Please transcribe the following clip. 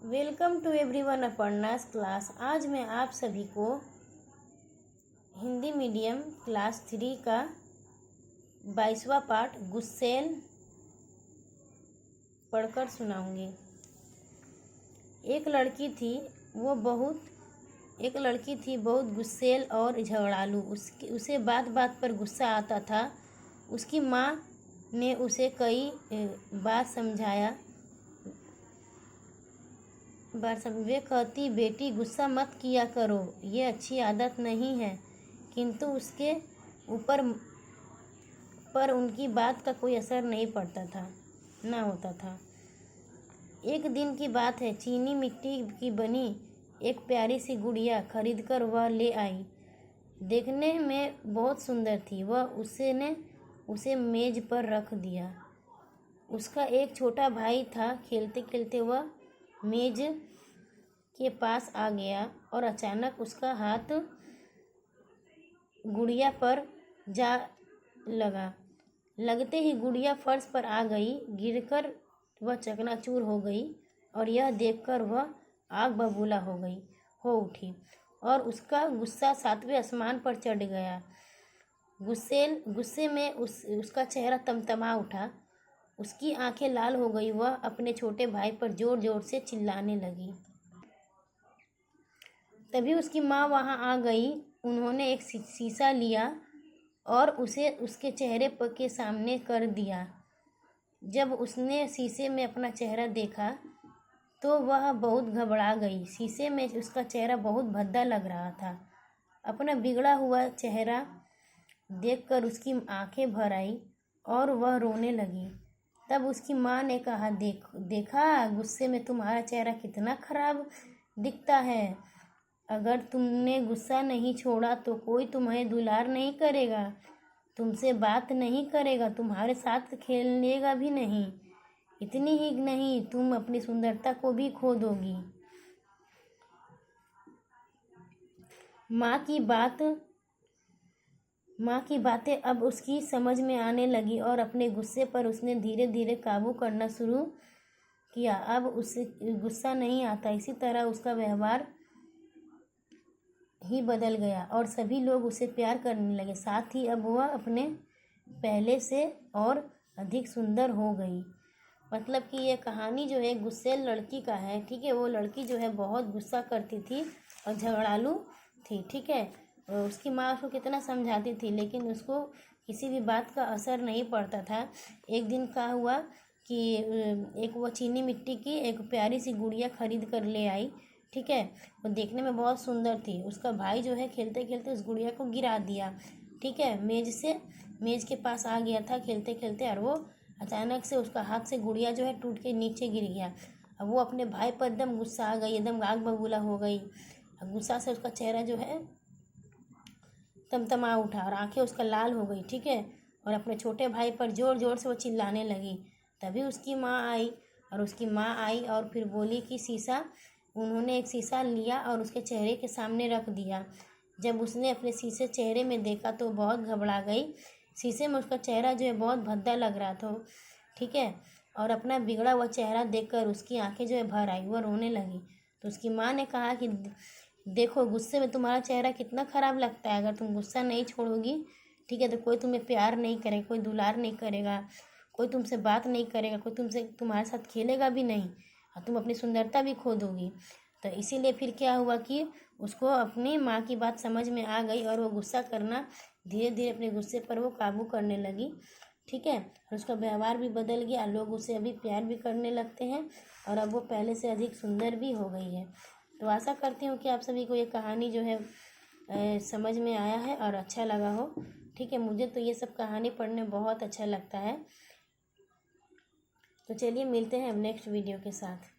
Welcome to everyone Aparna's class. आज मैं आप सभी को हिंदी मीडियम क्लास 3 का 22वां पार्ट गुस्सेल पढ़कर सुनाऊंगी। एक लड़की थी बहुत गुस्सेल और झगड़ालू। उसे बात बात पर गुस्सा आता था। उसकी माँ ने उसे कई बार समझाया। वे कहती, बेटी गुस्सा मत किया करो, ये अच्छी आदत नहीं है, किंतु उसके ऊपर पर उनकी बात का कोई असर नहीं होता था। एक दिन की बात है, चीनी मिट्टी की बनी एक प्यारी सी गुड़िया खरीदकर वह ले आई। देखने में बहुत सुंदर थी। वह उसे मेज पर रख दिया। उसका एक छोटा भाई था। खेलते खेलते वह मेज के पास आ गया और अचानक उसका हाथ गुड़िया पर जा लगा। लगते ही गुड़िया फर्श पर आ गई। गिरकर वह चकनाचूर हो गई और यह देखकर वह आग बबूला हो उठी और उसका गुस्सा 7वें आसमान पर चढ़ गया। गुस्से में उसका चेहरा तमतमा उठा। उसकी आंखें लाल हो गई। वह अपने छोटे भाई पर जोर जोर से चिल्लाने लगी। तभी उसकी माँ वहाँ आ गई। उन्होंने एक शीशा लिया और उसे उसके चेहरे के सामने कर दिया। जब उसने शीशे में अपना चेहरा देखा तो वह बहुत घबरा गई। शीशे में उसका चेहरा बहुत भद्दा लग रहा था। अपना बिगड़ा हुआ चेहरा देखकर उसकी आंखें भर आई और वह रोने लगी। तब उसकी माँ ने कहा, देखा गुस्से में तुम्हारा चेहरा कितना खराब दिखता है। अगर तुमने गुस्सा नहीं छोड़ा तो कोई तुम्हें दुलार नहीं करेगा, तुमसे बात नहीं करेगा, तुम्हारे साथ खेलेगा भी नहीं। इतनी ही नहीं, तुम अपनी सुंदरता को भी खो दोगी। माँ की बातें अब उसकी समझ में आने लगी और अपने गुस्से पर उसने धीरे धीरे काबू करना शुरू किया। अब उसे गुस्सा नहीं आता। इसी तरह उसका व्यवहार ही बदल गया और सभी लोग उसे प्यार करने लगे। साथ ही अब वह अपने पहले से और अधिक सुंदर हो गई। मतलब कि ये कहानी जो है गुस्सेल लड़की का है। ठीक है, वो लड़की जो है बहुत गुस्सा करती थी और झगड़ालू थी। ठीक है, उसकी माँ उसको कितना समझाती थी लेकिन उसको किसी भी बात का असर नहीं पड़ता था। एक दिन क्या हुआ कि वो चीनी मिट्टी की एक प्यारी सी गुड़िया खरीद कर ले आई। ठीक है, वो देखने में बहुत सुंदर थी। उसका भाई जो है खेलते खेलते उस गुड़िया को गिरा दिया। ठीक है, मेज के पास आ गया था खेलते खेलते और वो अचानक से उसका हाथ से गुड़िया जो है टूट के नीचे गिर गया। अब वो अपने भाई पर एकदम गुस्सा आ गई, एकदम आग बबूला हो गई। गुस्सा से उसका चेहरा जो है तमतमा उठा और आंखें उसका लाल हो गई। ठीक है, और अपने छोटे भाई पर जोर जोर से वो चिल्लाने लगी। तभी उसकी माँ आई और फिर बोली कि उन्होंने एक शीशा लिया और उसके चेहरे के सामने रख दिया। जब उसने अपने चेहरे में देखा तो बहुत घबरा गई। शीशे में उसका चेहरा जो है बहुत भद्दा लग रहा था। ठीक है, और अपना बिगड़ा हुआ चेहरा देखकर उसकी आंखें जो है भर आई। वह रोने लगी। तो उसकी माँ ने कहा कि देखो गुस्से में तुम्हारा चेहरा कितना खराब लगता है। अगर तुम गुस्सा नहीं छोड़ोगी, ठीक है, तो कोई तुम्हें प्यार नहीं करेगा, कोई दुलार नहीं करेगा, कोई तुमसे बात नहीं करेगा, कोई तुम्हारे साथ खेलेगा भी नहीं और तुम अपनी सुंदरता भी खो दोगी। तो इसीलिए फिर क्या हुआ कि उसको अपनी माँ की बात समझ में आ गई और वो गुस्सा करना धीरे धीरे अपने गुस्से पर वो काबू करने लगी। ठीक है, और उसका व्यवहार भी बदल गया। लोग उसे अभी प्यार भी करने लगते हैं और अब वो पहले से अधिक सुंदर भी हो गई है। तो आशा करती हूँ कि आप सभी को ये कहानी जो है समझ में आया है और अच्छा लगा हो। ठीक है, मुझे तो ये सब कहानी पढ़ने बहुत अच्छा लगता है। तो चलिए मिलते हैं अब नेक्स्ट वीडियो के साथ।